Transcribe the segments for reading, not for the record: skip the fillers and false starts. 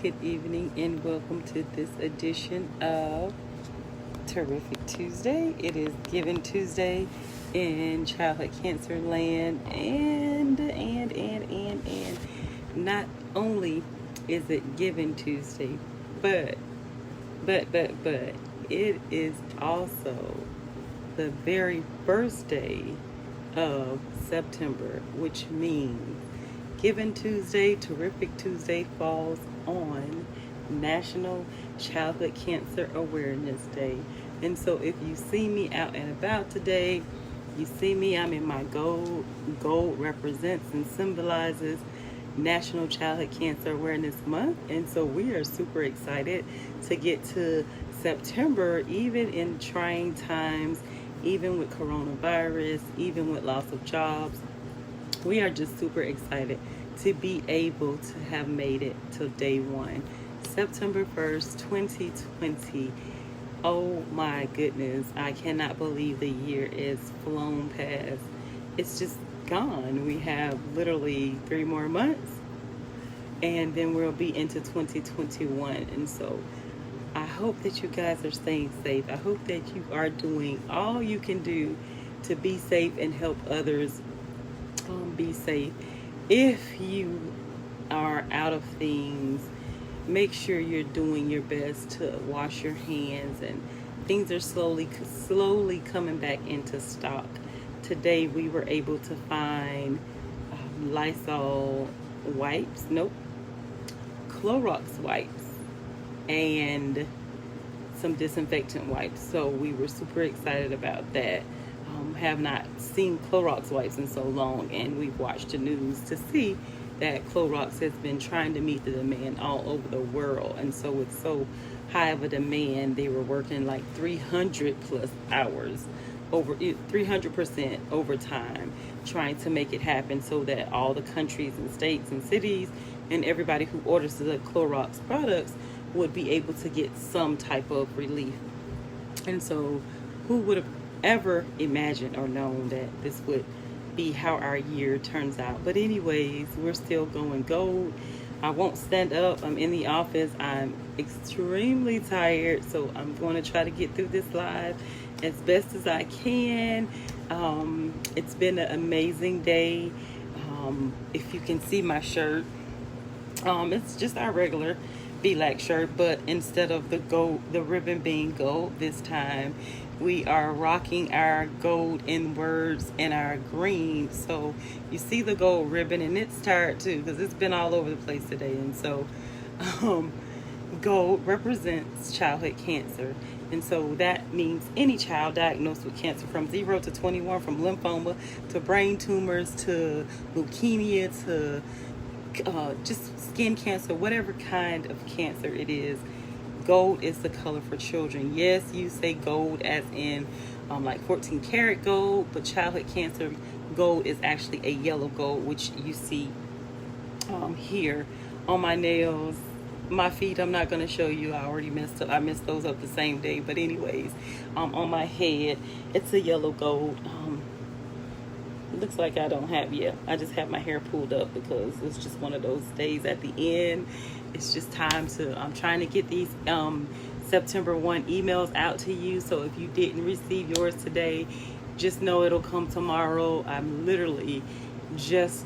good evening, and welcome to this edition of Terrific Tuesday. It is Giving Tuesday in Childhood Cancer Land, and not only is it Giving Tuesday, but it is also the very first day of September, which means Giving Tuesday, Terrific Tuesday falls on National Childhood Cancer Awareness Day. And so if you see me out and about today, you see me, I'm in my gold. Gold represents and symbolizes National Childhood Cancer Awareness Month. And so we are super excited to get to September, even in trying times, even with coronavirus, even with loss of jobs. We are just super excited to be able to have made it till day one, September 1st, 2020. Oh my goodness, I cannot believe the year is flown past. It's just gone. We have literally 3 more months, and then we'll be into 2021. And so I hope that you guys are staying safe. I hope that you are doing all you can do to be safe and help others be safe. If you are out of things, make sure you're doing your best to wash your hands, and things are slowly coming back into stock. Today we were able to find Lysol wipes, Clorox wipes, and some disinfectant wipes. So we were super excited about that. Have not seen Clorox wipes in so long, and we've watched the news to see that Clorox has been trying to meet the demand all over the world. And so with so high of a demand, they were working like 300 plus hours, over 300% overtime, trying to make it happen so that all the countries and states and cities and everybody who orders the Clorox products would be able to get some type of relief. And so who would have ever imagined or known that this would be how our year turns out? But anyways, we're still going gold. I won't stand up. I'm in the office. I'm extremely tired, so I'm going to try to get through this live as best as I can. It's been an amazing day. If you can see my shirt, it's just our regular black shirt, but instead of the ribbon being gold this time, we are rocking our gold in words and our green. So you see the gold ribbon, and it's tired too because it's been all over the place today. And so gold represents childhood cancer. And so that means any child diagnosed with cancer from 0 to 21, from lymphoma to brain tumors to leukemia to just skin cancer, whatever kind of cancer it is. Gold is the color for children. Yes, you say gold as in like 14 karat gold, but childhood cancer gold is actually a yellow gold, which you see here on my nails. My feet, I'm not going to show you. I already messed up. I messed those up the same day. But anyways, on my head, it's a yellow gold. Looks like I don't have, I just have my hair pulled up because it's just one of those days at the end. It's just time I'm trying to get these September 1 emails out to you. So if you didn't receive yours today, just know it'll come tomorrow. I'm literally just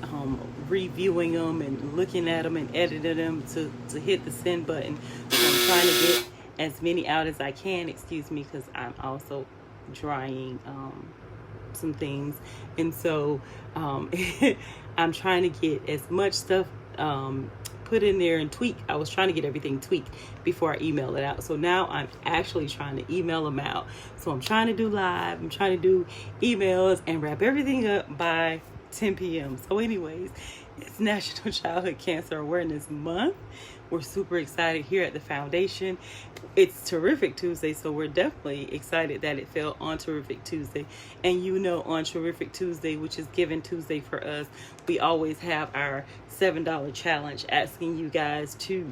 reviewing them and looking at them and editing them to hit the send button. So I'm trying to get as many out as I can. Excuse me, because I'm also drying some things, and so I'm trying to get as much stuff put in there and tweak. I was trying to get everything tweaked before I email it out, so now I'm actually trying to email them out. So I'm trying to do live, I'm trying to do emails and wrap everything up by 10 p.m. So anyways, it's National Childhood Cancer Awareness Month. We're super excited here at the foundation. It's Terrific Tuesday, so we're definitely excited that it fell on Terrific Tuesday. And on Terrific Tuesday, which is Giving Tuesday for us, we always have our $7 challenge, asking you guys to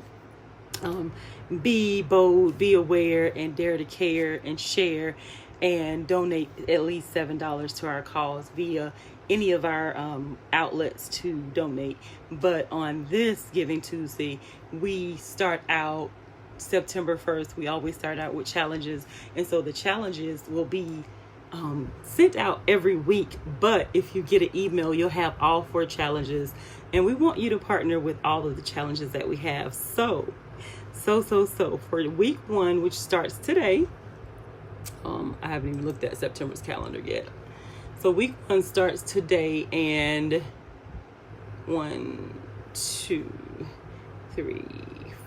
be bold, be aware, and dare to care and share and donate at least $7 to our cause via any of our outlets to donate. But on this Giving Tuesday, we start out September 1st. We always start out with challenges. And so the challenges will be sent out every week. But if you get an email, you'll have all 4 challenges. And we want you to partner with all of the challenges that we have. So for week 1, which starts today, I haven't even looked at September's calendar yet. So week 1 starts today, and 1, 2, 3,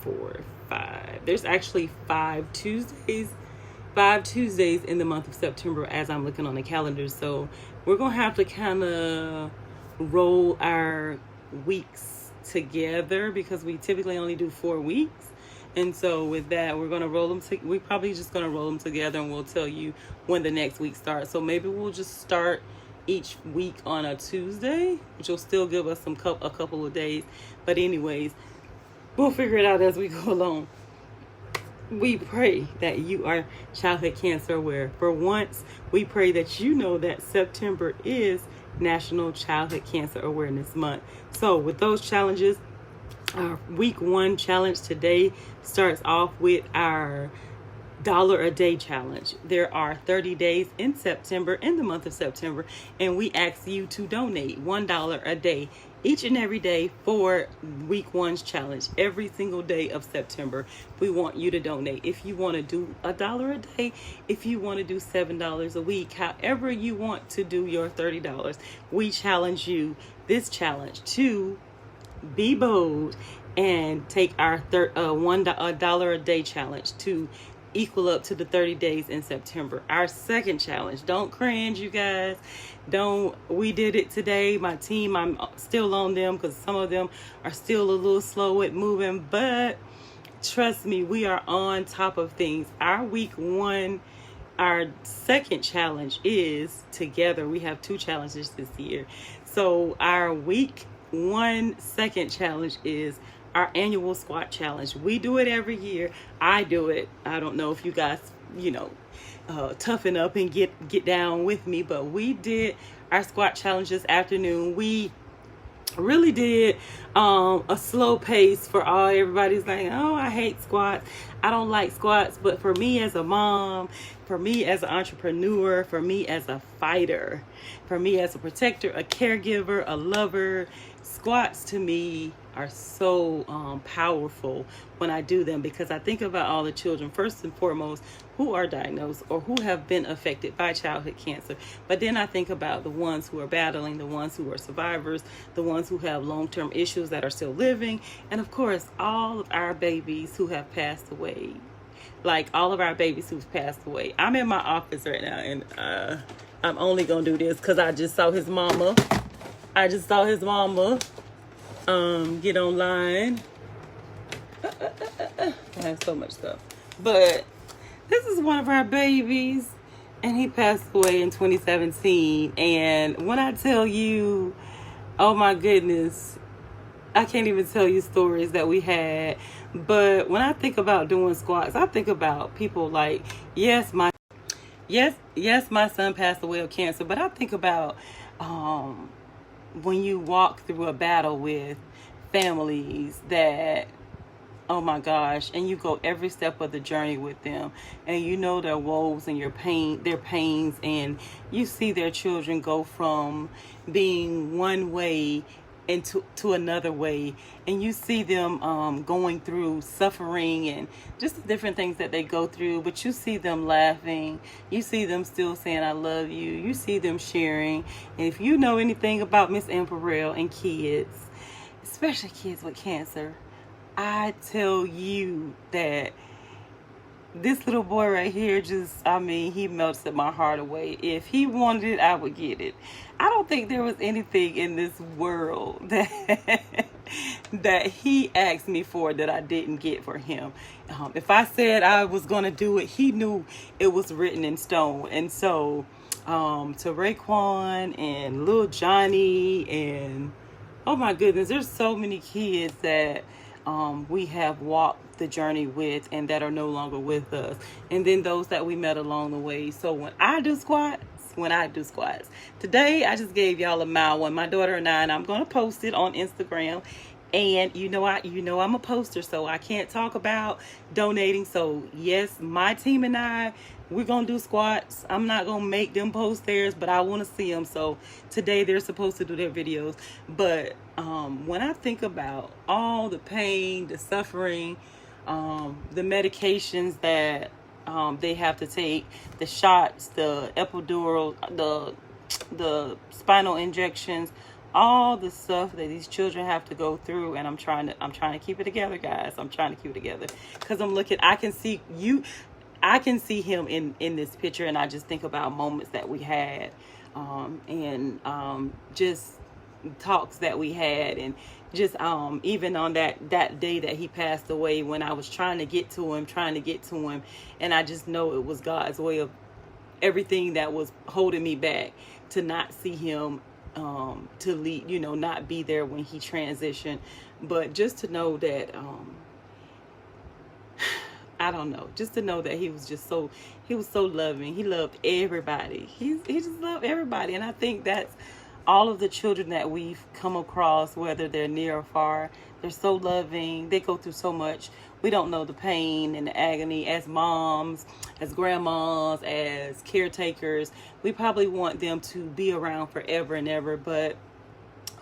4, 5. There's actually 5 Tuesdays in the month of September as I'm looking on the calendar. So we're going to have to kind of roll our weeks together because we typically only do 4 weeks. And so with that, we're going to roll them. We're probably just going to roll them together, and we'll tell you when the next week starts. So maybe we'll just start each week on a Tuesday, which will still give us a couple of days. But anyways, we'll figure it out as we go along. We pray that you are childhood cancer aware. For once, we pray that you know that September is National Childhood Cancer Awareness Month. So with those challenges, our week 1 challenge today starts off with our $1 a day challenge. There are 30 days in September, in the month of September, and we ask you to donate $1 a day each and every day for week 1's challenge. Every single day of September, we want you to donate. If you want to do $1 a day, if you want to do $7 a week, however you want to do your $30, we challenge you this challenge to be bold and take our $1 a day challenge to equal up to the 30 days in September. Our second challenge, don't cringe, you guys. We did it today. My team, I'm still on them because some of them are still a little slow at moving, but trust me, we are on top of things. Our week 1, our second challenge is together. We have 2 challenges this year. So our week 1 second challenge is our annual squat challenge. We do it every year. I do it. I don't know if you guys, toughen up and get down with me, but we did our squat challenge this afternoon. We really did a slow pace for everybody's like, oh, I hate squats. I don't like squats. But for me as a mom, for me as an entrepreneur, for me as a fighter, for me as a protector, a caregiver, a lover, squats to me are so powerful when I do them, because I think about all the children first and foremost who are diagnosed or who have been affected by childhood cancer. But then I think about the ones who are battling, the ones who are survivors, the ones who have long-term issues that are still living, and of course all of our babies who have passed away. Like all of our babies who've passed away. I'm in my office right now, and I'm only gonna do this because I just saw his mama. Get online. I have so much stuff. But this is one of our babies, and he passed away in 2017. And when I tell you, oh my goodness, I can't even tell you stories that we had. But when I think about doing squats, I think about people like, yes, my son passed away of cancer, but I think about when you walk through a battle with families that, oh my gosh, and you go every step of the journey with them, and you know their woes and their pains, and you see their children go from being one way into another way, and you see them going through suffering and just the different things that they go through, but you see them laughing, you see them still saying I love you, you see them sharing. And if you know anything about Miss Ann Burrell and kids, especially kids with cancer, I tell you that this little boy right here he melted my heart away. If he wanted it, I would get it. I don't think there was anything in this world that he asked me for that I didn't get for him. If I said I was going to do it, he knew it was written in stone. And so to Raekwon and Lil Johnny, and oh my goodness, there's so many kids that we have walked the journey with and that are no longer with us, and then those that we met along the way. So when I do squats, when I do squats. Today, I just gave y'all a mild one. My daughter and I'm going to post it on Instagram. And I'm a poster, so I can't talk about donating. So yes, my team and we're gonna do squats. I'm not gonna make them post theirs, but I want to see them. So today they're supposed to do their videos. But when I think about all the pain, the suffering, the medications that they have to take, the shots, the epidural, the spinal injections, all the stuff that these children have to go through, and I'm trying to keep it together, guys. I'm trying to keep it together because I can see him in this picture, and I just think about moments that we had, and just talks that we had, and just even on that day that he passed away, when I was trying to get to him, and I just know it was God's way of everything that was holding me back to not see him, to lead, not be there when he transitioned, but just to know that I don't know, just to know that he was so loving. He loved everybody. He just loved everybody. And I think that's all of the children that we've come across, whether they're near or far. They're so loving. They go through so much. We don't know the pain and the agony as moms, as grandmas, as caretakers. We probably want them to be around forever and ever, but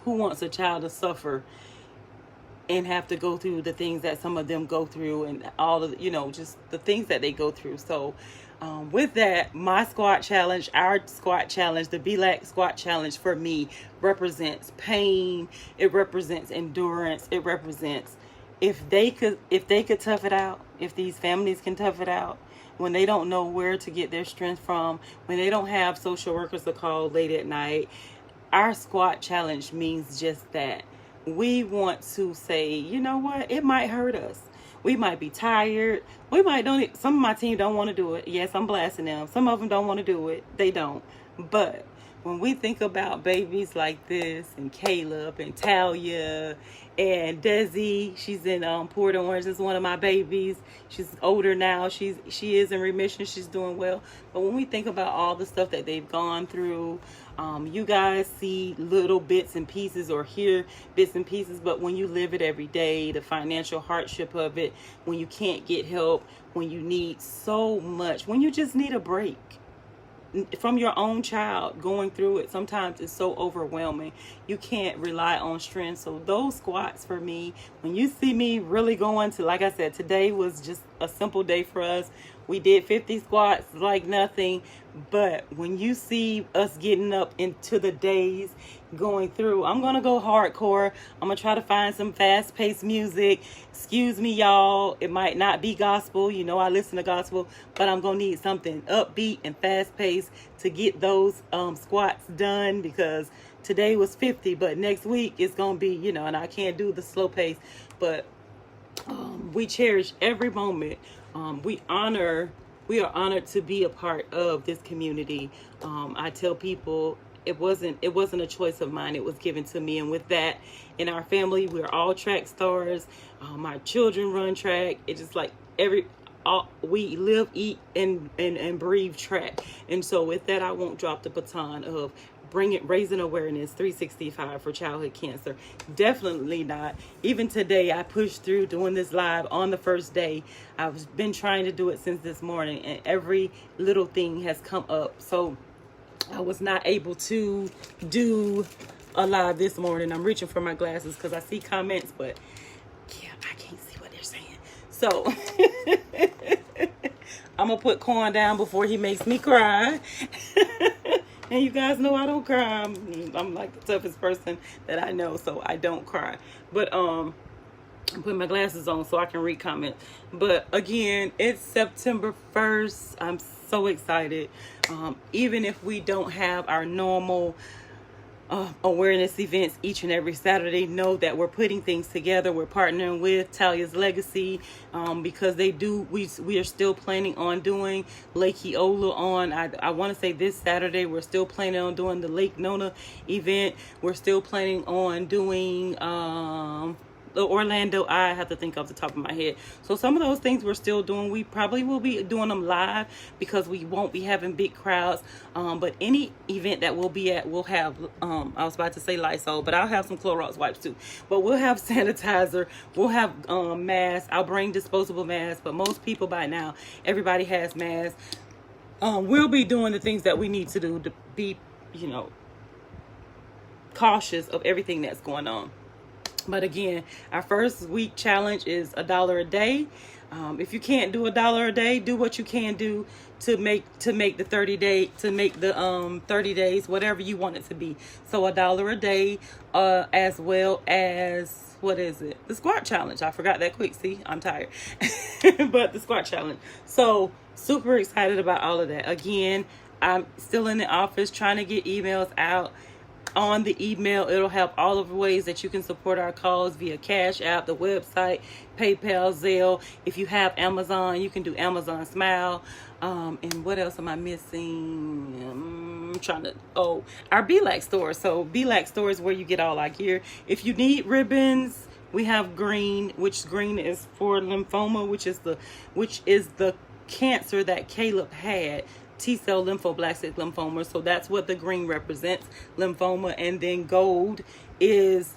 who wants a child to suffer and have to go through the things that some of them go through, and all of, just the things that they go through. So with that, my squat challenge, our squat challenge, the BLAC squat challenge for me represents pain. It represents endurance. It represents if they could tough it out, if these families can tough it out, when they don't know where to get their strength from, when they don't have social workers to call late at night, our squat challenge means just that. We want to say, you know what, it might hurt us. We might be tired. Some of my team don't want to do it. Yes, I'm blasting them. Some of them don't want to do it. They don't. But when we think about babies like this, and Caleb and Talia and Desi, she's in Port Orange, is one of my babies. She's older now. She is in remission. She's doing well. But when we think about all the stuff that they've gone through, you guys see little bits and pieces or hear bits and pieces, but when you live it every day, the financial hardship of it, when you can't get help, when you need so much, when you just need a break from your own child going through it, sometimes it's so overwhelming. You can't rely on strength. So those squats for me, when you see me really going to, like I said, today was just a simple day for us. We did 50 squats like nothing. But when you see us getting up into the days going through, I'm going to go hardcore. I'm going to try to find some fast-paced music. Excuse me, y'all. It might not be gospel. I listen to gospel. But I'm going to need something upbeat and fast-paced to get those squats done, because today was 50. But next week it's going to be, and I can't do the slow pace. But we cherish every moment. We are honored to be a part of this community. I tell people it wasn't a choice of mine. It was given to me. And with that, in our family, we're all track stars. My children run track. It's just like we live, eat, and breathe track. And so with that, I won't drop the baton of raising awareness 365 for childhood cancer. Definitely not. Even today, I pushed through doing this live on the first day. I've been trying to do it since this morning, and every little thing has come up. So I was not able to do a live this morning. I'm reaching for my glasses because I see comments, but yeah, I can't see what they're saying. So I'm gonna put Corn down before he makes me cry. And you guys know I don't cry. I'm like the toughest person that I know, so I don't cry. But I'm putting my glasses on so I can read comments. But again, it's September 1st. I'm so excited. Even if we don't have our normal awareness events each and every Saturday, know that we're putting things together. We're partnering with Talia's Legacy because we are still planning on doing Lake Eola on, I want to say this Saturday. We're still planning on doing the Lake Nona event. We're still planning on doing the Orlando Eye. I have to think off the top of my head. So some of those things we're still doing. We probably will be doing them live because we won't be having big crowds. But any event that we'll be at, we'll have, I was about to say Lysol, but I'll have some Clorox wipes too. But we'll have sanitizer. We'll have masks. I'll bring disposable masks. But most people by now, everybody has masks. We'll be doing the things that we need to do to be, cautious of everything that's going on. But again, our first week challenge is $1 a day. If you can't do $1 a day, do what you can do to make the 30 days, whatever you want it to be. So $1 a day, as well as, what is it? The squat challenge. I forgot that quick. See, I'm tired. But the squat challenge. So super excited about all of that. Again, I'm still in the office trying to get emails out. On the email, it'll have all of the ways that you can support our cause via Cash App, the website, PayPal, Zelle. If you have Amazon, you can do Amazon Smile. And what else am I missing? Our BLAC store. So BLAC store is where you get all our gear. If you need ribbons, we have green, which green is for lymphoma, which is the cancer that Caleb had. T-cell lymphoblastic lymphoma. So that's what the green represents, lymphoma. And then gold is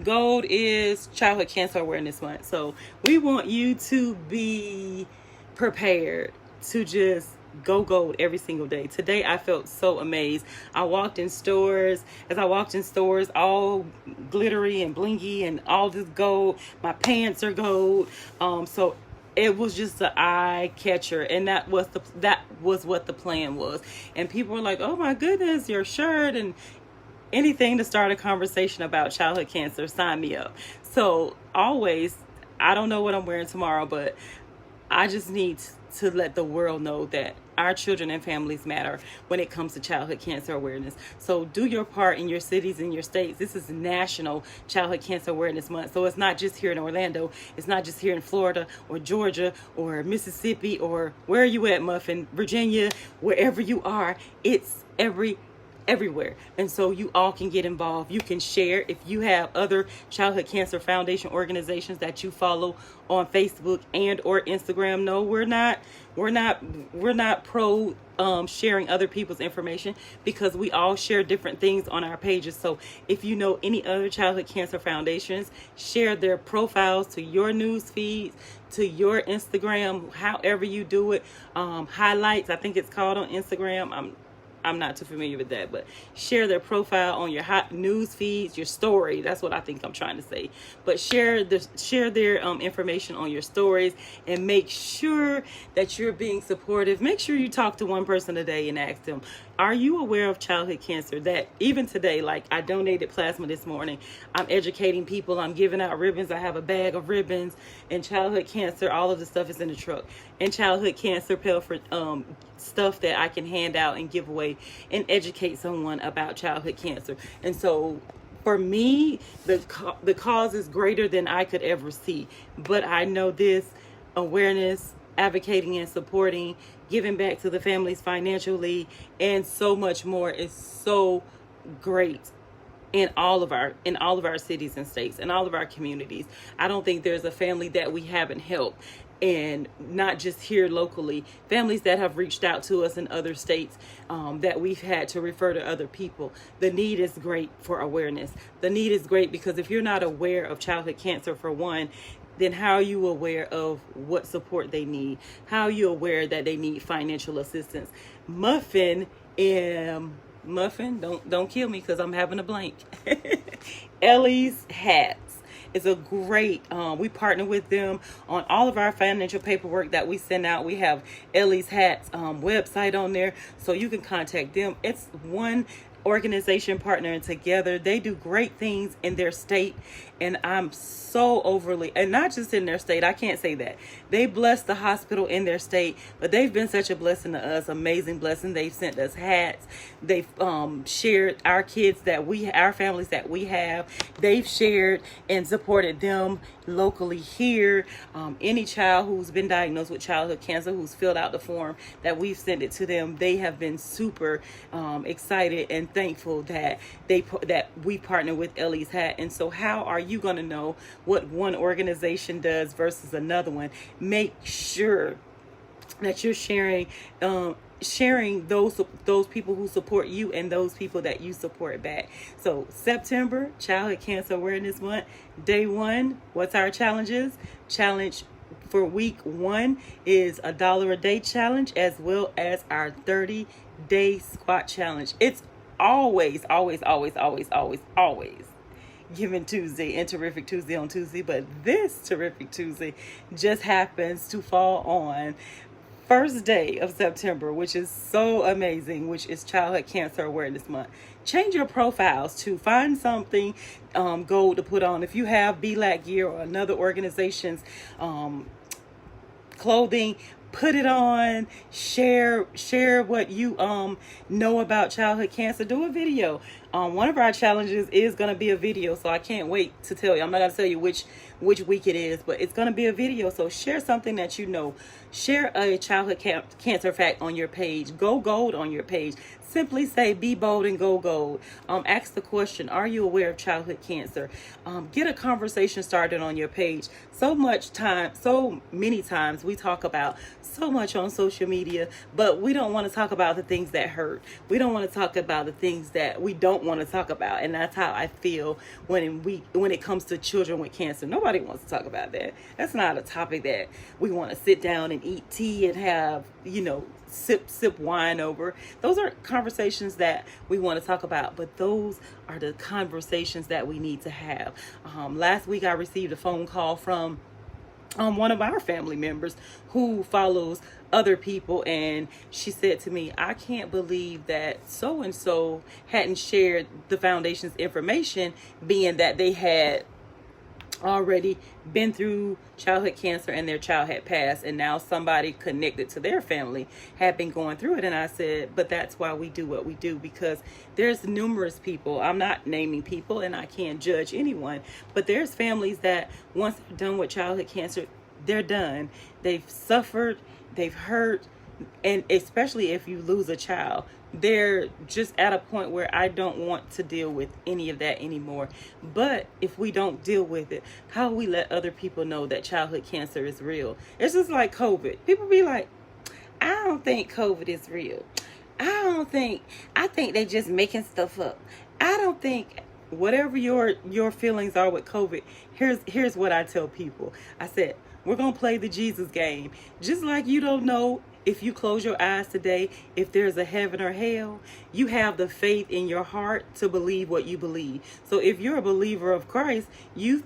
Childhood Cancer Awareness Month. So we want you to be prepared to just go gold every single day. Today I felt so amazed. I walked in stores. As I walked in stores, all glittery and blingy and all this gold. My pants are gold. So it was just an eye catcher, and that was what the plan was. And people were like, "Oh my goodness, your shirt!" And anything to start a conversation about childhood cancer, sign me up. So always, I don't know what I'm wearing tomorrow, but I just need to let the world know that our children and families matter when it comes to childhood cancer awareness. So do your part in your cities and your states. This is National Childhood Cancer Awareness Month. So it's not just here in Orlando. It's not just here in Florida or Georgia or Mississippi or where you at, Muffin, Virginia, wherever you are. It's everywhere. And so you all can get involved. You can share. If you have other Childhood Cancer Foundation organizations that you follow on Facebook and or Instagram, no, we're not pro sharing other people's information, because we all share different things on our pages. So if you know any other Childhood Cancer Foundations, share their profiles to your news feeds, to your Instagram, however you do it. Highlights, I think it's called on Instagram. I'm not too familiar with that, but share their profile on your hot news feeds, your story. That's what I think I'm trying to say. But share their information on your stories, and make sure that you're being supportive. Make sure you talk to one person a day and ask them, are you aware of childhood cancer? That even today, like I donated plasma this morning. I'm educating people. I'm giving out ribbons. I have a bag of ribbons, and childhood cancer, all of the stuff is in the truck. And childhood cancer pill for stuff that I can hand out and give away and educate someone about childhood cancer. And so for me, the cause is greater than I could ever see. But I know this awareness, advocating and supporting, giving back to the families financially, and so much more is so great in all of our cities and states and all of our communities. I don't think there's a family that we haven't helped. And not just here locally, families that have reached out to us in other states, that we've had to refer to other people. The need is great for awareness. The need is great because if you're not aware of childhood cancer, for one, then how are you aware of what support they need? How are you aware that they need financial assistance? Muffin, don't kill me because I'm having a blank. Ellie's Hats is a great, we partner with them on all of our financial paperwork that we send out. We have Ellie's Hats website on there, so you can contact them. It's one organization partnering together. They do great things in their state, and I'm so overly, and not just in their state, I can't say that. They bless the hospital in their state, but they've been such a blessing to us, amazing blessing. They've sent us hats. They've shared our kids our families that we have. They've shared and supported them locally here. Any child who's been diagnosed with childhood cancer, who's filled out the form that we've sent it to them, they have been super excited and thankful that we partner with Ellie's Hat. And so how are you going to know what one organization does versus another one? Make sure that you're sharing those people who support you and those people that you support back. So September, Childhood Cancer Awareness Month, day 1. What's our challenges? Challenge for week 1 is $1 a day challenge, as well as our 30-day squat challenge. It's always Giving Tuesday and Terrific Tuesday on Tuesday, but this Terrific Tuesday just happens to fall on first day of September, which is so amazing, which is Childhood Cancer Awareness Month. Change your profiles to find something gold to put on. If you have BLAC gear or another organization's clothing, put it on. Share what you know about childhood cancer. Do a video. One of our challenges is going to be a video, so I can't wait to tell you. I'm not going to tell you which week it is, but it's going to be a video. So share something that you know. Share a childhood cancer fact on your page. Go gold on your page. Simply say, be bold and go gold. Ask the question, are you aware of childhood cancer? Get a conversation started on your page. So many times we talk about so much on social media, but we don't want to talk about the things that hurt. We don't want to talk about the things that we don't want to talk about. And that's how I feel when it comes to children with cancer. Nobody wants to talk about that. That's not a topic that we want to sit down and eat tea and have, sip wine over. Those are conversations that we want to talk about, but those are the conversations that we need to have. Last week I received a phone call from one of our family members who follows other people, and she said to me, I can't believe that so and so hadn't shared the foundation's information, being that they had already been through childhood cancer and their child had passed, and now somebody connected to their family had been going through it. And I said, but that's why we do what we do, because there's numerous people, I'm not naming people and I can't judge anyone, but there's families that once they're done with childhood cancer, they're done. They've suffered, they've hurt, and especially if you lose a child, they're just at a point where I don't want to deal with any of that anymore. But if we don't deal with it, how we let other people know that childhood cancer is real? It's just like COVID. People be like, I don't think COVID is real. I think they just making stuff up. I don't think, whatever your feelings are with COVID, here's what I tell people. I said, we're going to play the Jesus game. Just like you don't know if you close your eyes today, if there's a heaven or hell, you have the faith in your heart to believe what you believe. So if you're a believer of Christ, you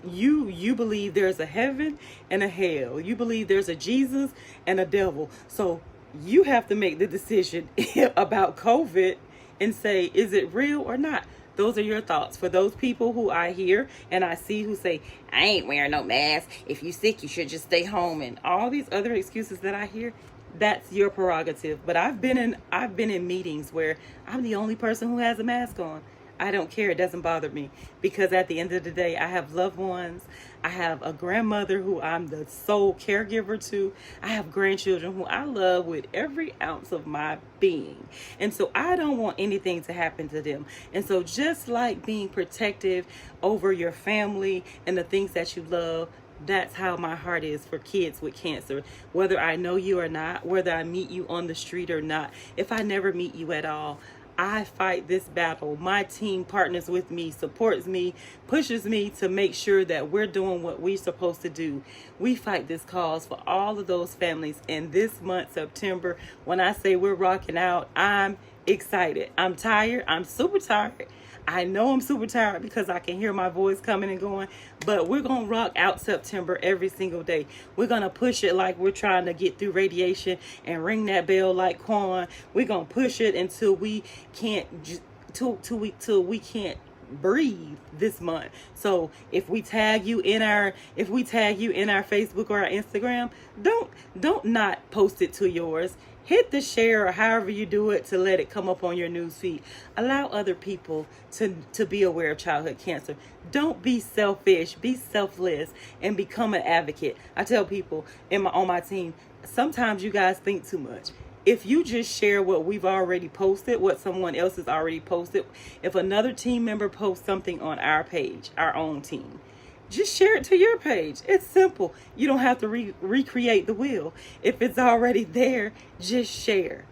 believe there's a heaven and a hell. You believe there's a Jesus and a devil. So you have to make the decision about COVID and say, is it real or not? Those are your thoughts. For those people who I hear and I see who say, I ain't wearing no mask. If you sick, you should just stay home, and all these other excuses that I hear, that's your prerogative. But I've been in meetings where I'm the only person who has a mask on. I don't care. It doesn't bother me, because at the end of the day, I have loved ones. I have a grandmother who I'm the sole caregiver to. I have grandchildren who I love with every ounce of my being. And so I don't want anything to happen to them. And so just like being protective over your family and the things that you love, that's how my heart is for kids with cancer. Whether I know you or not, whether I meet you on the street or not, if I never meet you at all, I fight this battle. My team partners with me, supports me, pushes me to make sure that we're doing what we're supposed to do. We fight this cause for all of those families. And this month, September, when I say we're rocking out, I'm excited. I'm tired. I'm super tired. I know I'm super tired because I can hear my voice coming and going, but we're going to rock out September every single day. We're going to push it like we're trying to get through radiation and ring that bell like Quan. We're going to push it until we can't, till we can't breathe this month. So if we tag you in our Facebook or our Instagram, don't not post it to yours. Hit the share or however you do it to let it come up on your news feed. Allow other people to be aware of childhood cancer. Don't be selfish, be selfless, and become an advocate. I tell people on my team, sometimes you guys think too much. If you just share what we've already posted, what someone else has already posted, if another team member posts something on our page, our own team, just share it to your page. It's simple. You don't have to recreate the wheel. If it's already there, just share.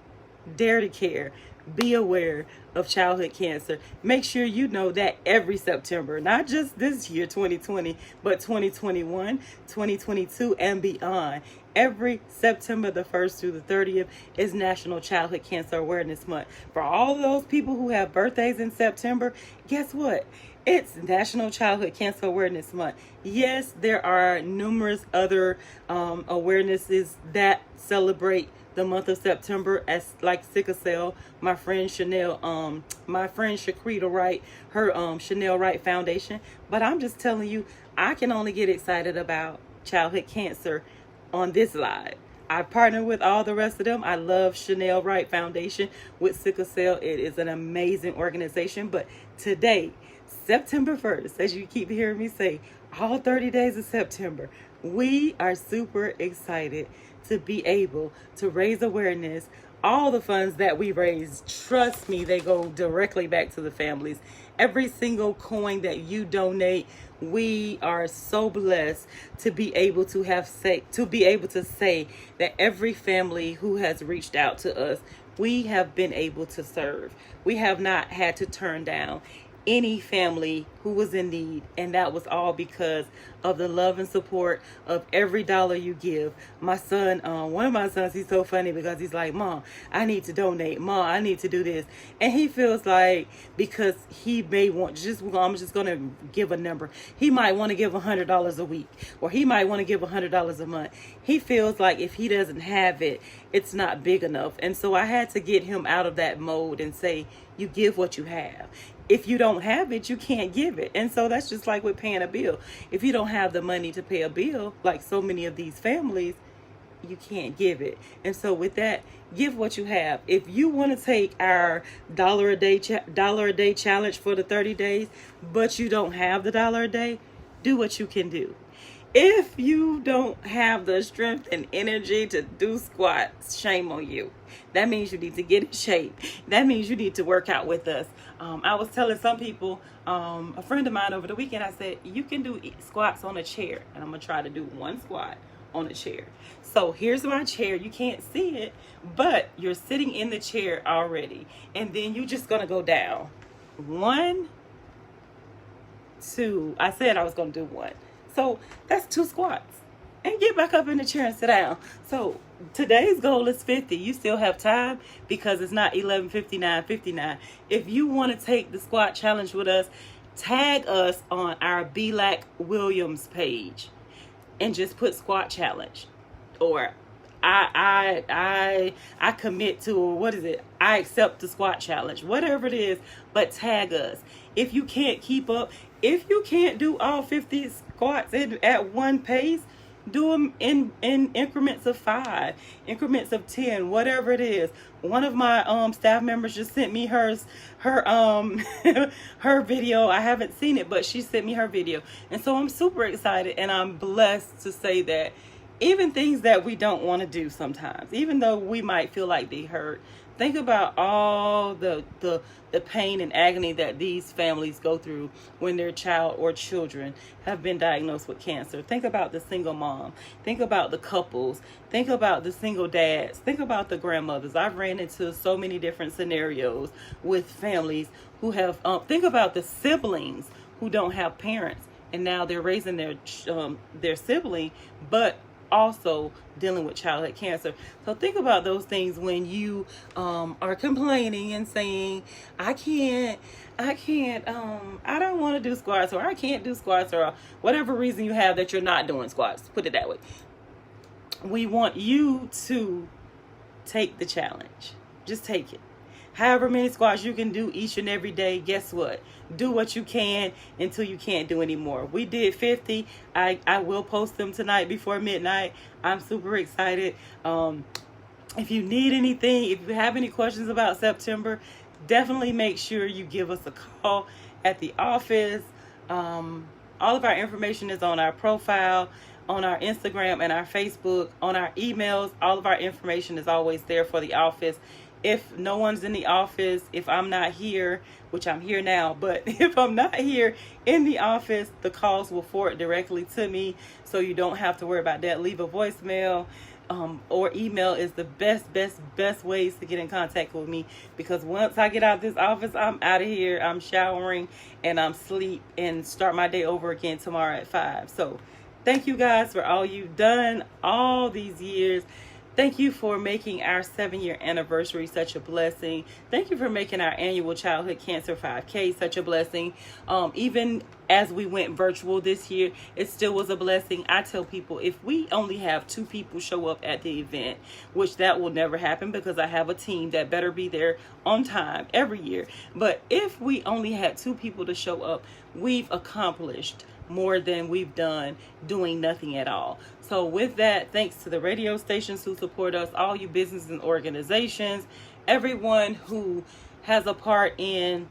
Dare to care. Be aware of childhood cancer. Make sure you know that every September, not just this year, 2020, but 2021, 2022, and beyond. Every September the 1st through the 30th is National Childhood Cancer Awareness Month. For all those people who have birthdays in September, guess what? It's National Childhood Cancer Awareness Month. Yes, there are numerous other awarenesses that celebrate the month of September, as like sickle cell. My friend Chanel, my friend Shaquita Wright, her Chanel Wright Foundation. But I'm just telling you, I can only get excited about childhood cancer on this live. I partner with all the rest of them. I love Chanel Wright Foundation with sickle cell. It is an amazing organization. But today, September 1st, as you keep hearing me say, all 30 days of September, we are super excited to be able to raise awareness. All the funds that we raise, trust me, they go directly back to the families. Every single coin that you donate, we are so blessed to be able to say that every family who has reached out to us, we have been able to serve. We have not had to turn down any family who was in need, and that was all because of the love and support of every dollar you give. My son, one of my sons, he's so funny because he's like, Mom, I need to donate. Mom, I need to do this. And he feels like, because he may want, I'm just going to give a number. He might want to give $100 a week, or he might want to give $100 a month. He feels like if he doesn't have it, it's not big enough. And so I had to get him out of that mode and say, you give what you have. If you don't have it, you can't give it. And so that's just like with paying a bill. If you don't have the money to pay a bill, like so many of these families, you can't give it. And so with that, give what you have. If you want to take our dollar a day challenge for the 30 days, but you don't have the dollar a day, do what you can do. If you don't have the strength and energy to do squats, shame on you. That means you need to get in shape. That means you need to work out with us. I was telling some people, a friend of mine over the weekend, I said, you can do squats on a chair. And I'm going to try to do one squat on a chair. So here's my chair. You can't see it, but you're sitting in the chair already. And then you're just going to go down. 1, 2. I said I was going to do 1. So that's 2 squats. And get back up in the chair and sit down. So today's goal is 50. You still have time because it's not 11:59:59. If you want to take the squat challenge with us, tag us on our Black Williams page and just put squat challenge, or I commit to, or what is it? I accept the squat challenge, whatever it is, but tag us. If you can't keep up, if you can't do all 50 squats at one pace, do them in increments of 5, increments of 10, whatever it is. One of my staff members just sent me her her video. I haven't seen it, but she sent me her video. And so I'm super excited, and I'm blessed to say that even things that we don't want to do sometimes, even though we might feel like they hurt, think about all the pain and agony that these families go through when their child or children have been diagnosed with cancer. Think about the single mom. Think about the couples. Think about the single dads. Think about the grandmothers. I've ran into so many different scenarios with families who have, think about the siblings who don't have parents, and now they're raising their sibling, but also dealing with childhood cancer. So think about those things when you are complaining and saying, I don't want to do squats, or I can't do squats, or whatever reason you have that you're not doing squats. Put it that way. We want you to take the challenge. Just take it. However many squats you can do each and every day, guess what? Do what you can until you can't do anymore. We did 50. I will post them tonight before midnight. I'm super excited. If you need anything, if you have any questions about September, definitely make sure you give us a call at the office. All of our information is on our profile. on our Instagram and our Facebook, on our emails. All of our information is always there for the office. If no one's in the office, if I'm not here, which I'm here now, but if I'm not here in the office, the calls will forward directly to me, so you don't have to worry about that. Leave a voicemail, or email is the best ways to get in contact with me, because once I get out of this office, I'm out of here. I'm showering and I'm sleep and start my day over again tomorrow at 5. So thank you guys for all you've done all these years. Thank you for making our 7-year anniversary such a blessing. Thank you for making our annual Childhood Cancer 5K such a blessing. Even as we went virtual this year, it still was a blessing. I tell people, if we only have 2 people show up at the event, which that will never happen because I have a team that better be there on time every year. But if we only had 2 people to show up, we've accomplished more than we've done doing nothing at all. So with that, thanks to the radio stations who support us, all you businesses and organizations, everyone who has a part in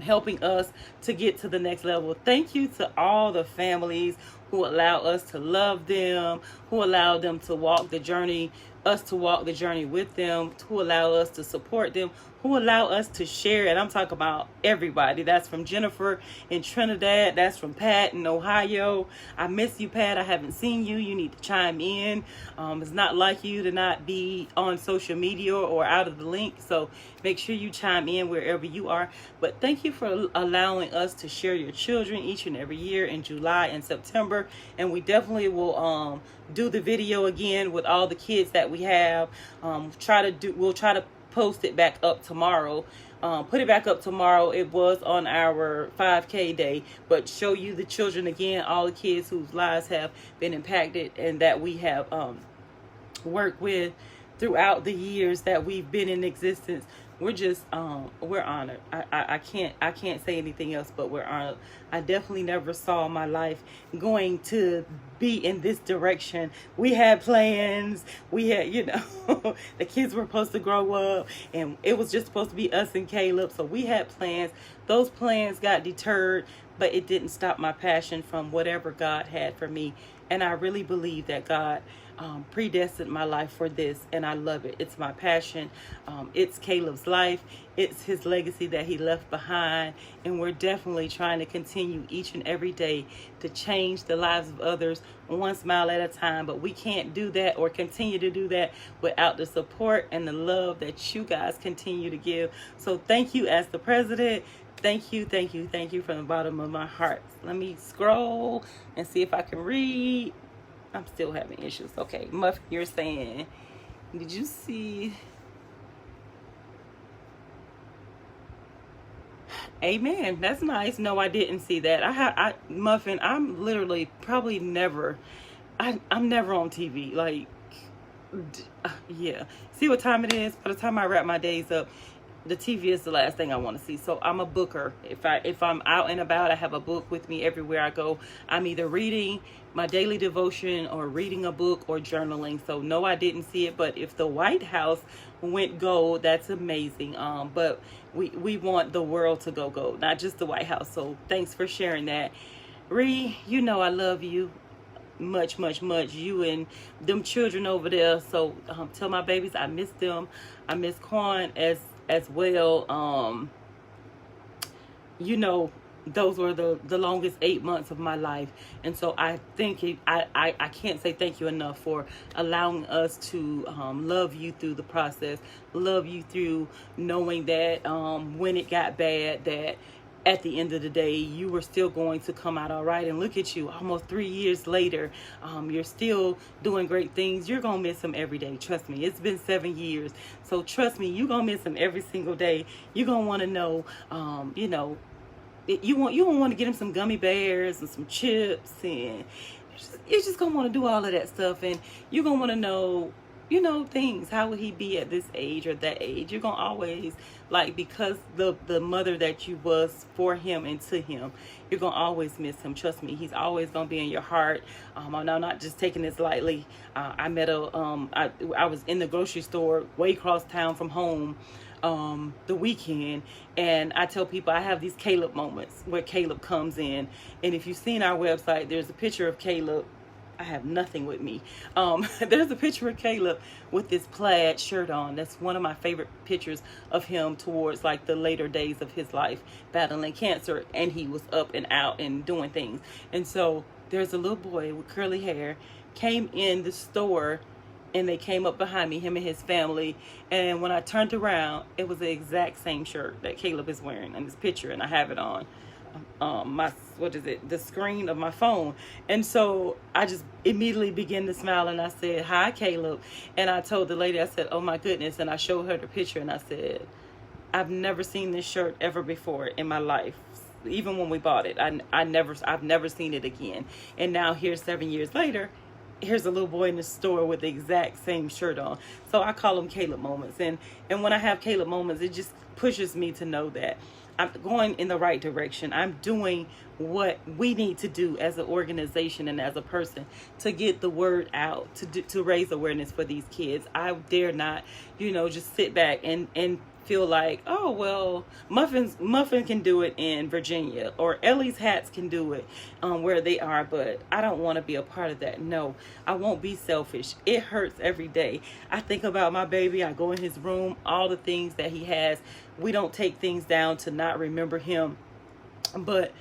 helping us to get to the next level. Thank you to all the families who allow us to love them, who allow them to walk the journey, us to walk the journey with them, who allow us to support them, who allow us to share. And I'm talking about everybody. That's from Jennifer in Trinidad. That's from Pat in Ohio. I miss you, Pat. I haven't seen you. You need to chime in. It's not like you to not be on social media or out of the link. So make sure you chime in wherever you are. But thank you for allowing us to share your children each and every year in July and September. And we definitely will do the video again with all the kids that we have. We'll try to post it back up tomorrow. Put it back up tomorrow. It was on our 5K day, but show you the children again, all the kids whose lives have been impacted and that we have worked with throughout the years that we've been in existence. We're just we're honored. I can't say anything else, but we're honored. I definitely never saw my life going to be in this direction. We had plans. We had, the kids were supposed to grow up, and it was just supposed to be us and Caleb. So we had plans. Those plans got deterred, but it didn't stop my passion from whatever God had for me. And I really believe that God predestined my life for this, and I love it. It's my passion. It's Caleb's life. It's his legacy that he left behind, and we're definitely trying to continue each and every day to change the lives of others one smile at a time. But we can't do that or continue to do that without the support and the love that you guys continue to give. So thank you as the president. Thank you from the bottom of my heart. Let me scroll and see if I can read. I'm still having issues. Okay, Muffin, you're saying, did you see? Amen. That's nice. No, I didn't see that. Muffin, I'm literally probably never, I'm never on TV. Like, yeah. See what time it is? By the time I wrap my days up, the TV is the last thing I want to see. So I'm a booker. If I'm out and about, I have a book with me everywhere I go. I'm either reading my daily devotion or reading a book or journaling. So no, I didn't see it. But if the White House went gold, that's amazing. But we want the world to go gold, not just the White House. So thanks for sharing that. Ree, I love you much. You and them children over there. So tell my babies I miss them. I miss Quan as well. Those were the longest 8 months of my life, and so I think I can't say thank you enough for allowing us to love you through the process, love you through knowing that when it got bad, that at the end of the day, you were still going to come out all right. And look at you, almost 3 years later, you're still doing great things. You're going to miss him every day. Trust me, it's been 7 years. So trust me, you're going to miss him every single day. You're going to want to know, you want to get him some gummy bears and some chips. And you're just going to want to do all of that stuff. And you're going to want to know, things. How would he be at this age or that age? You're going to always, because the mother that you was for him and to him, you're going to always miss him. Trust me, he's always going to be in your heart. I'm not just taking this lightly. I met I was in the grocery store way across town from home the weekend, and I tell people I have these Caleb moments where Caleb comes in. And if you've seen our website, there's a picture of Caleb I have nothing with me. There's a picture of Caleb with this plaid shirt on. That's one of my favorite pictures of him towards like the later days of his life, battling cancer, and he was up and out and doing things. And so there's a little boy with curly hair came in the store, and they came up behind me, him and his family. And when I turned around, it was the exact same shirt that Caleb is wearing in this picture, and I have it on the screen of my phone. And so I just immediately began to smile, and I said, "Hi, Caleb." And I told the lady, I said, "Oh my goodness." And I showed her the picture, and I said, "I've never seen this shirt ever before in my life. Even when we bought it, I've never seen it again." And now here 7 years later, here's a little boy in the store with the exact same shirt on. So I call them Caleb moments. And when I have Caleb moments, it just pushes me to know that I'm going in the right direction. I'm doing what we need to do as an organization and as a person to get the word out, to raise awareness for these kids. I dare not, just sit back and feel like, oh, well, Muffin can do it in Virginia, or Ellie's Hats can do it where they are, but I don't want to be a part of that. No, I won't be selfish. It hurts every day. I think about my baby. I go in his room, all the things that he has. We don't take things down to not remember him, but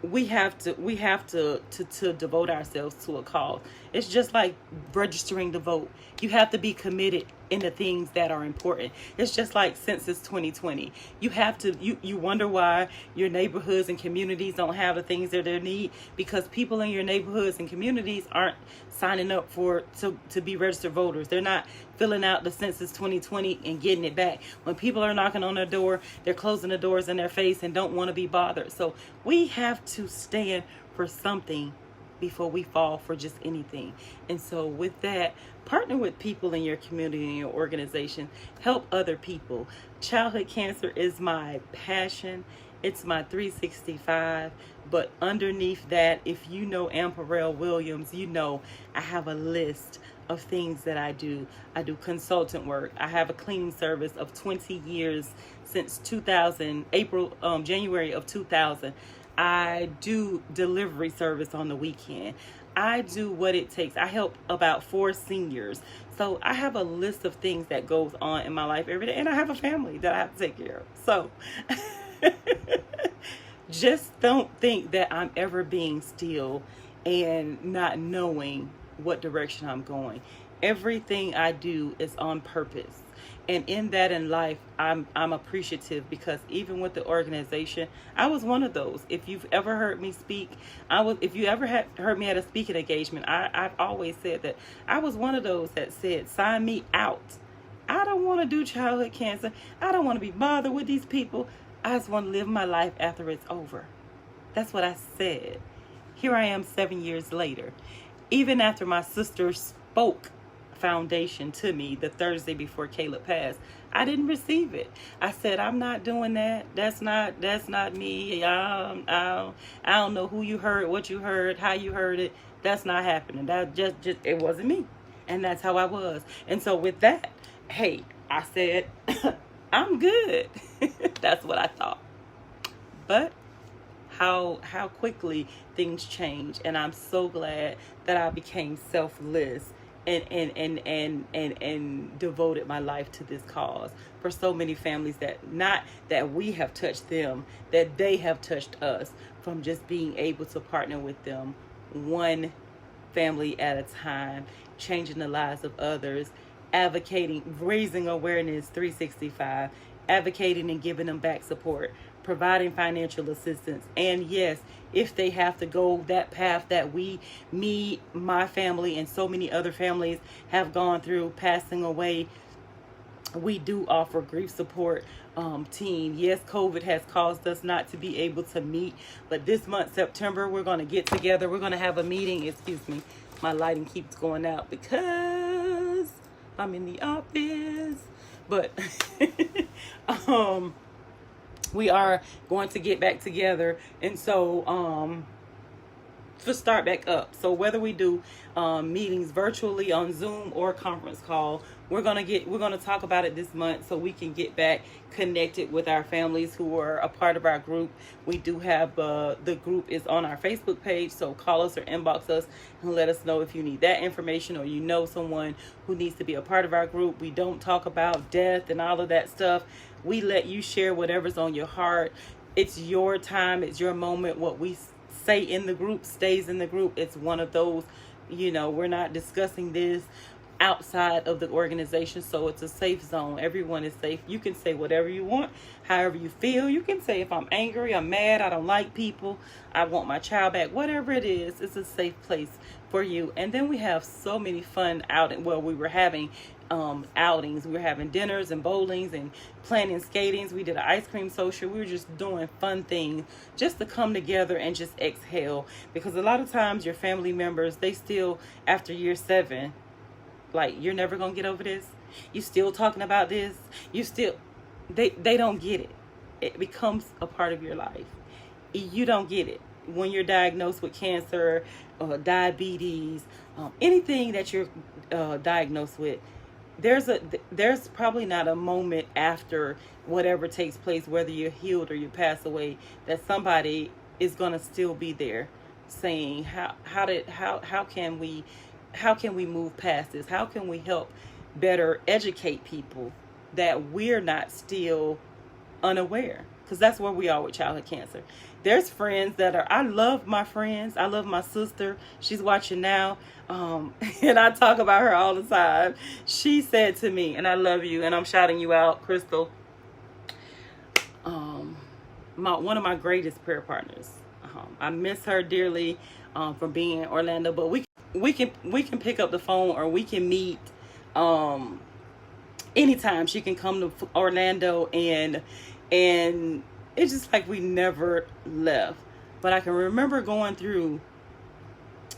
we have to devote ourselves to a cause. It's just like registering to vote. You have to be committed in the things that are important. It's just like Census 2020. You have to, you wonder why your neighborhoods and communities don't have the things that they need, because people in your neighborhoods and communities aren't signing up to be registered voters. They're not filling out the Census 2020 and getting it back. When people are knocking on their door, they're closing the doors in their face and don't want to be bothered. So we have to stand for something before we fall for just anything. And so with that, partner with people in your community and your organization. Help other people. Childhood cancer is my passion. It's my 365. But underneath that, if you know Amparell Williams, I have a list of things that I do. I do consultant work. I have a cleaning service of 20 years since 2000, January of 2000. I do delivery service on the weekend. I do what it takes. I help about 4 seniors. So I have a list of things that goes on in my life every day. And I have a family that I have to take care of. So just don't think that I'm ever being still and not knowing what direction I'm going. Everything I do is on purpose. And in that in life, I'm appreciative, because even with the organization, I was one of those. If you've ever heard me speak, if you ever heard me at a speaking engagement, I've always said that I was one of those that said, sign me out. I don't want to do childhood cancer. I don't want to be bothered with these people. I just want to live my life after it's over. That's what I said. Here I am 7 years later. Even after my sister spoke foundation to me the Thursday before Caleb passed, I didn't receive it. I said, I'm not doing that. That's not me. I don't know who you heard, what you heard, how you heard it. That's not happening. That just it wasn't me. And that's how I was. And so with that, hey, I said, I'm good. That's what I thought. But how quickly things change, and I'm so glad that I became selfless and devoted my life to this cause for so many families, that not that we have touched them, that they have touched us, from just being able to partner with them one family at a time, changing the lives of others, advocating, raising awareness 365, advocating and giving them back support, providing financial assistance. And yes, if they have to go that path that me, my family, and so many other families have gone through, passing away, we do offer grief support team. Yes, COVID has caused us not to be able to meet, but this month, September, we're going to get together. We're going to have a meeting. Excuse me, my lighting keeps going out because I'm in the office. But we are going to get back together. And so to start back up. So whether we do meetings virtually on Zoom or conference call, we're gonna talk about it this month so we can get back connected with our families who are a part of our group. We do have the group is on our Facebook page, so call us or inbox us and let us know if you need that information or you know someone who needs to be a part of our group. We don't talk about death and all of that stuff. We let you share whatever's on your heart. It's your time, it's your moment. What we say in the group stays in the group. It's one of those, we're not discussing this outside of the organization, so it's a safe zone. Everyone is safe. You can say whatever you want, however you feel. You can say, if I'm angry, I'm mad, I don't like people, I want my child back, whatever it is. It's a safe place for you. And then we have so many fun outings. Well, we were having outings. We were having dinners and bowlings and planning skatings. We did an ice cream social. We were just doing fun things just to come together and just exhale, because a lot of times your family members, they still, after year 7, like, you're never gonna get over this, you still talking about this, you still, they don't get it. It becomes a part of your life. You don't get it when you're diagnosed with cancer, diabetes, anything that you're diagnosed with. There's probably not a moment after whatever takes place, whether you're healed or you pass away, that somebody is gonna still be there saying, how can we move past this? How can we help better educate people that we're not still unaware? Because that's where we are with childhood cancer. There's friends that are, I love my friends. I love my sister. She's watching now. And I talk about her all the time. She said to me, and I love you, and I'm shouting you out, Crystal, one of my greatest prayer partners. I miss her dearly from being in Orlando, but we can pick up the phone, or we can meet anytime. She can come to Orlando, and it's just like we never left. But I can remember going through,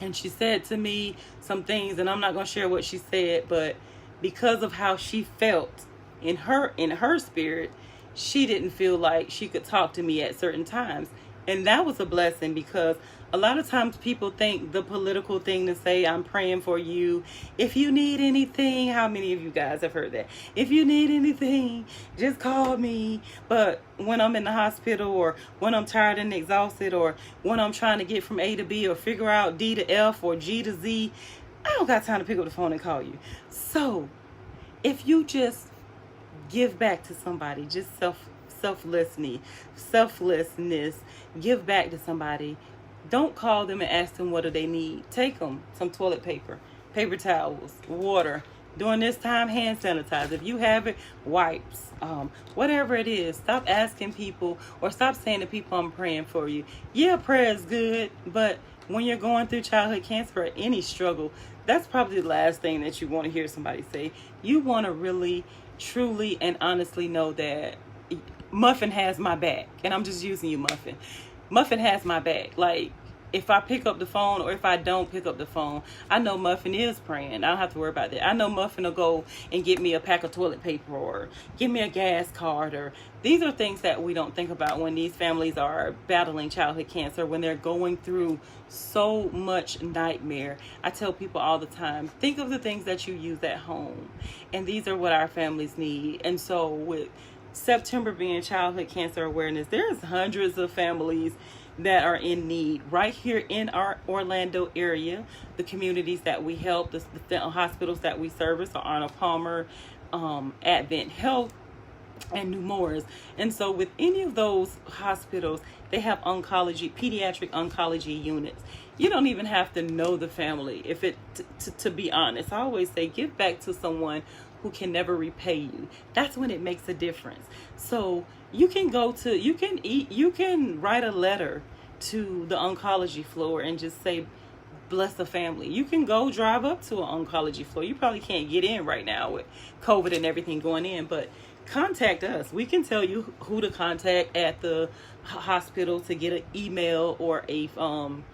and she said to me some things, and I'm not going to share what she said, but because of how she felt in her spirit, she didn't feel like she could talk to me at certain times. And that was a blessing, because a lot of times people think the political thing to say, I'm praying for you, if you need anything. How many of you guys have heard that? If you need anything, just call me. But when I'm in the hospital, or when I'm tired and exhausted, or when I'm trying to get from A to B, or figure out D to F or G to Z, I don't got time to pick up the phone and call you. So if you just give back to somebody, just selflessness, give back to somebody. Don't call them and ask them what do they need. Take them some toilet paper, paper towels, water. During this time, hand sanitizer. If you have it, wipes, whatever it is. Stop asking people, or stop saying to people, I'm praying for you. Yeah, prayer is good, but when you're going through childhood cancer or any struggle, that's probably the last thing that you want to hear somebody say. You want to really, truly, and honestly know that Muffin has my back. And I'm just using you, Muffin. Muffin has my back. Like, if I pick up the phone, or if I don't pick up the phone, I know Muffin is praying. I don't have to worry about that. I know Muffin will go and get me a pack of toilet paper, or give me a gas card. Or these are things that we don't think about when these families are battling childhood cancer, when they're going through so much nightmare. I tell people all the time, think of the things that you use at home. And these are what our families need. And so with September being Childhood Cancer Awareness, there's hundreds of families that are in need right here in our Orlando area. The communities that we help, the hospitals that we service are Arnold Palmer, Advent Health, and New Morris. And so with any of those hospitals, they have pediatric oncology units. You don't even have to know the family. To be honest, I always say, give back to someone who can never repay you. That's when it makes a difference. So you can you can write a letter to the oncology floor and just say, bless the family. You can go drive up to an oncology floor. You probably can't get in right now with COVID and everything going in, but contact us. We can tell you who to contact at the hospital to get an email or a phone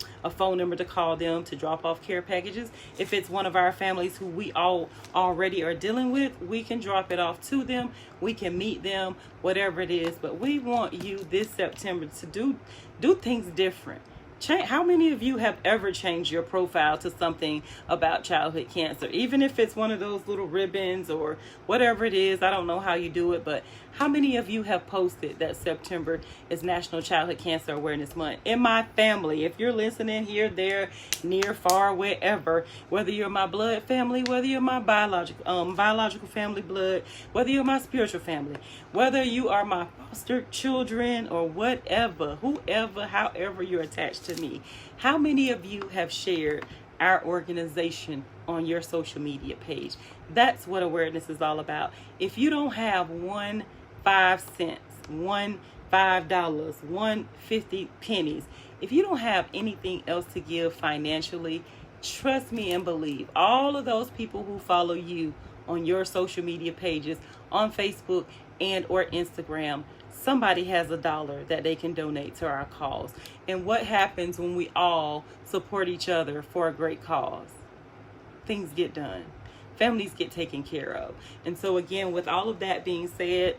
number to call them to drop off care packages. If it's one of our families who we all already are dealing with, we can drop it off to them. We can meet them, whatever it is. But we want you this September to do things different. How many of you have ever changed your profile to something about childhood cancer? Even if it's one of those little ribbons or whatever it is, I don't know how you do it, but how many of you have posted that September is National Childhood Cancer Awareness Month? In my family, if you're listening here, there, near, far, wherever, whether you're my blood family, whether you're my biological family blood, whether you're my spiritual family, whether you are my foster children or whatever, whoever, however you're attached to me, how many of you have shared our organization on your social media page? That's what awareness is all about. If you don't have 5 cents, $5, 50 pennies, if you don't have anything else to give financially, trust me and believe, all of those people who follow you on your social media pages, on Facebook and or Instagram, somebody has $1 that they can donate to our cause. And what happens when we all support each other for a great cause? Things get done. Families get taken care of. And so again, with all of that being said,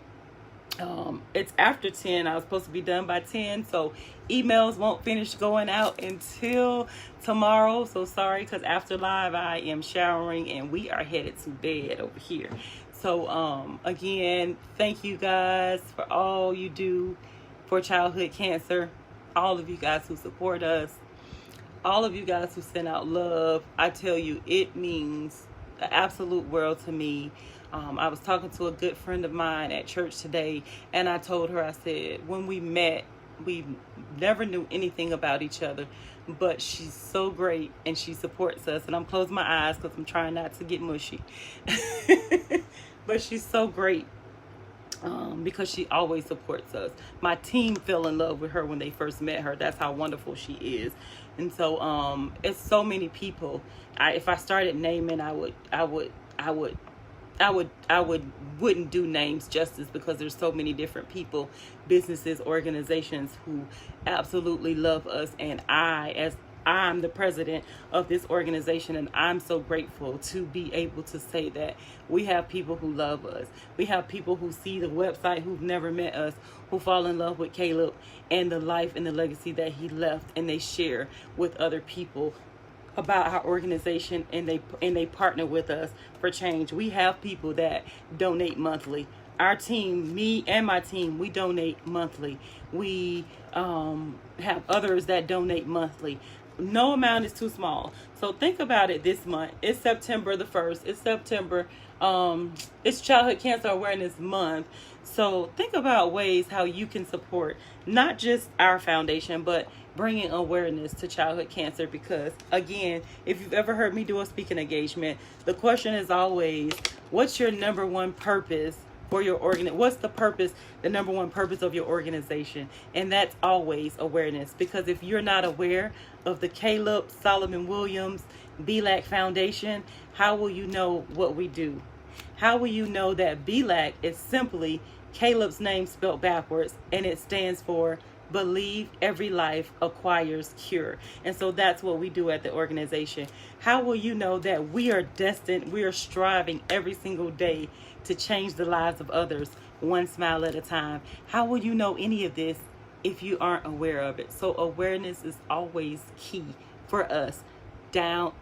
it's after 10. I was supposed to be done by 10, so emails won't finish going out until tomorrow. So sorry, because after live I am showering and we are headed to bed over here. So again, thank you guys for all you do for childhood cancer, all of you guys who support us, all of you guys who send out love. I tell you, it means the absolute world to me. I was talking to a good friend of mine at church today, and I told her, I said, when we met, we never knew anything about each other, but she's so great and she supports us. And I'm closing my eyes because I'm trying not to get mushy. But she's so great because she always supports us. My team fell in love with her when they first met her. That's how wonderful she is. And so it's so many people. If I started naming, I wouldn't do names justice, because there's so many different people, businesses, organizations who absolutely love us. And I'm the president of this organization, and I'm so grateful to be able to say that we have people who love us. We have people who see the website, who've never met us, who fall in love with Caleb and the life and the legacy that he left, and they share with other people about our organization, and they partner with us for change. We have people that donate monthly. Our team, me and my team, we donate monthly. We have others that donate monthly. No amount is too small. So think about it this month. It's September the 1st. It's September. It's Childhood Cancer Awareness Month. So think about ways how you can support not just our foundation, but bringing awareness to childhood cancer. Because again, if you've ever heard me do a speaking engagement, the question is always, what's your number one purpose for your what's the purpose, the number one purpose of your organization? And that's always awareness. Because if you're not aware of the Caleb Solomon Williams BLAC Foundation, how will you know what we do? How will you know that BLAC is simply Caleb's name spelled backwards, and it stands for Believe Every Life Acquires Cure? And so that's what we do at the organization. How will you know that we are destined, we are striving every single day to change the lives of others, one smile at a time? How will you know any of this if you aren't aware of it? So awareness is always key for us, down,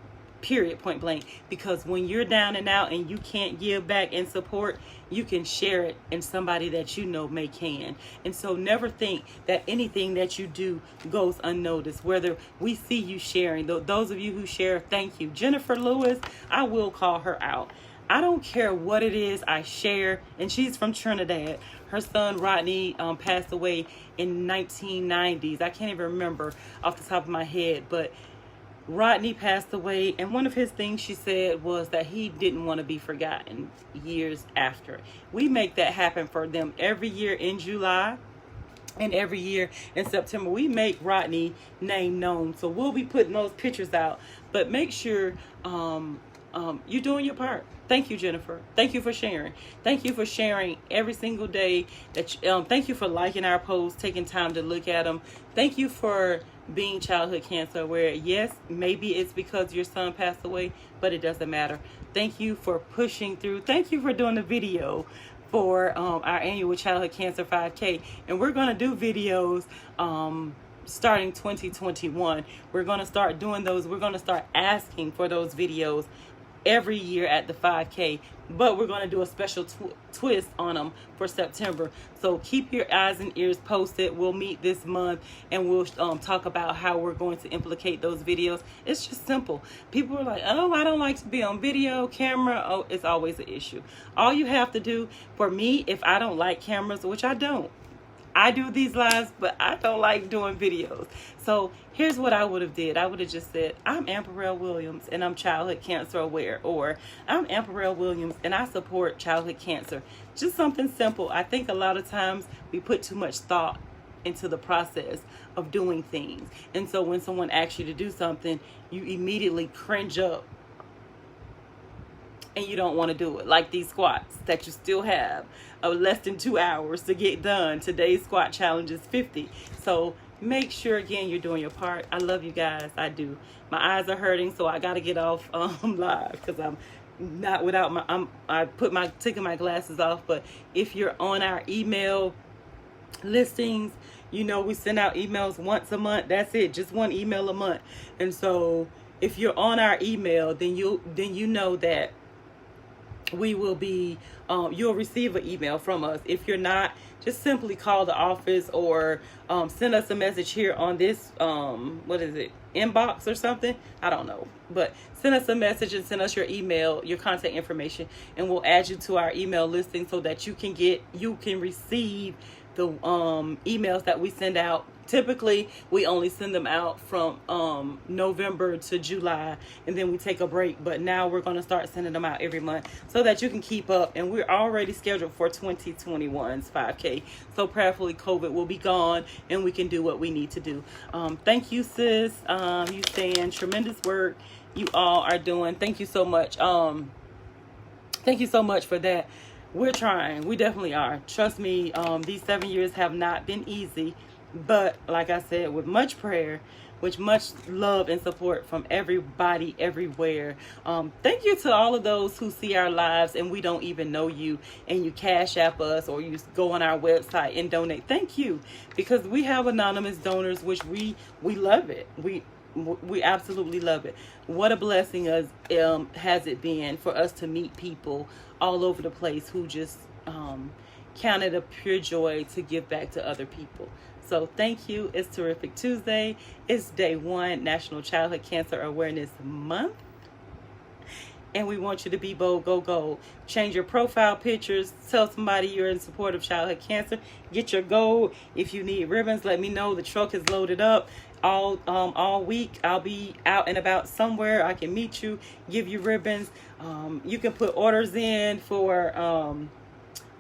period, point blank. Because when you're down and out and you can't give back and support, you can share it, and somebody that you know may can. And so never think that anything that you do goes unnoticed. Whether we see you sharing, those of you who share, thank you. Jennifer Lewis, I will call her out. I don't care what it is I share, and she's from Trinidad. Her son Rodney passed away in 1990s. I can't even remember off the top of my head, but Rodney passed away, and one of his things she said was that he didn't want to be forgotten years after. We make that happen for them every year in July, and every year in September. We make Rodney name known. So we'll be putting those pictures out, but make sure you're doing your part. Thank you, Jennifer. Thank you for sharing. Thank you for sharing every single day. Thank you for liking our posts, taking time to look at them. Thank you for being childhood cancer aware. Yes, maybe it's because your son passed away, but it doesn't matter. Thank you for pushing through. Thank you for doing the video for our annual childhood cancer 5K. And we're going to do videos starting 2021. We're going to start doing those. We're going to start asking for those videos every year at the 5K, but we're going to do a special twist on them for September. So keep your eyes and ears posted. We'll meet this month and we'll talk about how we're going to implicate those videos. It's just simple. People are like, oh, I don't like to be on video, camera. Oh, it's always an issue. All you have to do, for me, if I don't like cameras, which I don't, I do these lives, but I don't like doing videos. So here's what I would have did. I would have just said, I'm Amperell Williams and I'm childhood cancer aware, or I'm Amperell Williams and I support childhood cancer. Just something simple. I think a lot of times we put too much thought into the process of doing things. And so when someone asks you to do something, you immediately cringe up and you don't want to do it. Like these squats that you still have less than 2 hours to get done. Today's squat challenge is 50. So make sure, again, you're doing your part. I love you guys. I do. My eyes are hurting, so I got to get off live because I'm not without my, taking my glasses off. But if you're on our email listings, you know, we send out emails once a month. That's it. Just one email a month. And so if you're on our email, then you know that we will be, you'll receive an email from us. If you're not, just simply call the office or send us a message here on this, inbox or something. I don't know. But send us a message and send us your email, your contact information, and we'll add you to our email listing so that you can receive the emails that we send out. Typically, we only send them out from November to July, and then we take a break. But now we're going to start sending them out every month so that you can keep up. And we're already scheduled for 2021's 5K. So prayerfully, COVID will be gone, and we can do what we need to do. Thank you, sis. You saying tremendous work you all are doing. Thank you so much. Thank you so much for that. We're trying. We definitely are. Trust me, these 7 years have not been easy. But like I said, with much prayer, with much love and support from everybody everywhere. Thank you to all of those who see our lives and we don't even know you, and you cash app us or you go on our website and donate. Thank you, because we have anonymous donors, which we love it. We absolutely love it. What a blessing has it been for us to meet people all over the place who just count it a pure joy to give back to other people. So thank you. It's Terrific Tuesday. It's day 1, National Childhood Cancer Awareness Month. And we want you to be bold, go gold. Change your profile pictures. Tell somebody you're in support of childhood cancer. Get your gold. If you need ribbons, let me know. The truck is loaded up all week. I'll be out and about somewhere. I can meet you, give you ribbons. You can put orders in for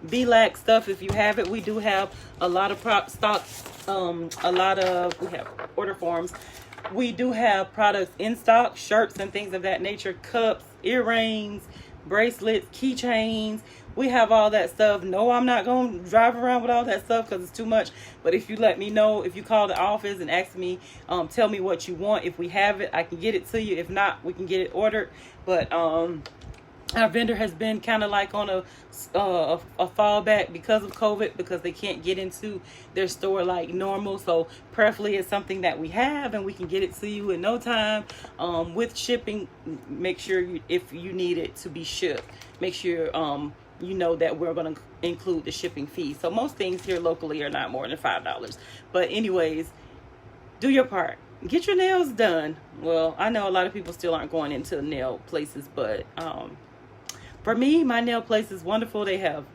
VLAC stuff if you have it. We do have a lot of stock. We have order forms. We do have products in stock, shirts and things of that nature, cups, earrings, bracelets, keychains. We have all that stuff. No, I'm not going to drive around with all that stuff because it's too much. But if you let me know, if you call the office and ask me, tell me what you want. If we have it, I can get it to you. If not, we can get it ordered. But our vendor has been kind of like on a fallback because of COVID, because they can't get into their store like normal. So preferably it's something that we have and we can get it to you in no time. With shipping, make sure if you need it to be shipped, make sure you know that we're going to include the shipping fee. So most things here locally are not more than $5. But anyways, do your part. Get your nails done. Well, I know a lot of people still aren't going into nail places, but for me, my nail place is wonderful. They have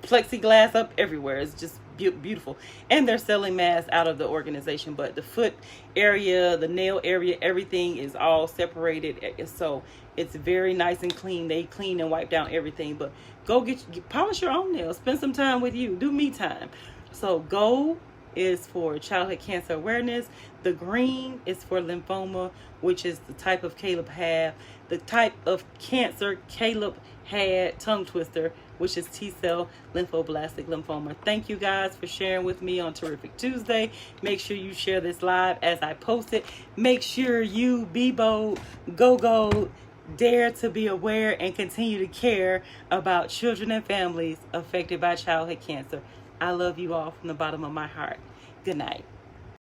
plexiglass up everywhere. It's just beautiful. And they're selling masks out of the organization. But the foot area, the nail area, everything is all separated. So it's very nice and clean. They clean and wipe down everything. But go polish your own nails. Spend some time with you. Do me time. So gold is for childhood cancer awareness. The green is for lymphoma, which is the type of Caleb had. The type of cancer Caleb had, tongue twister, which is T-cell lymphoblastic lymphoma. Thank you guys for sharing with me on Terrific Tuesday. Make sure you share this live as I post it. Make sure you be bold, go gold, dare to be aware, and continue to care about children and families affected by childhood cancer. I love you all from the bottom of my heart. Good night.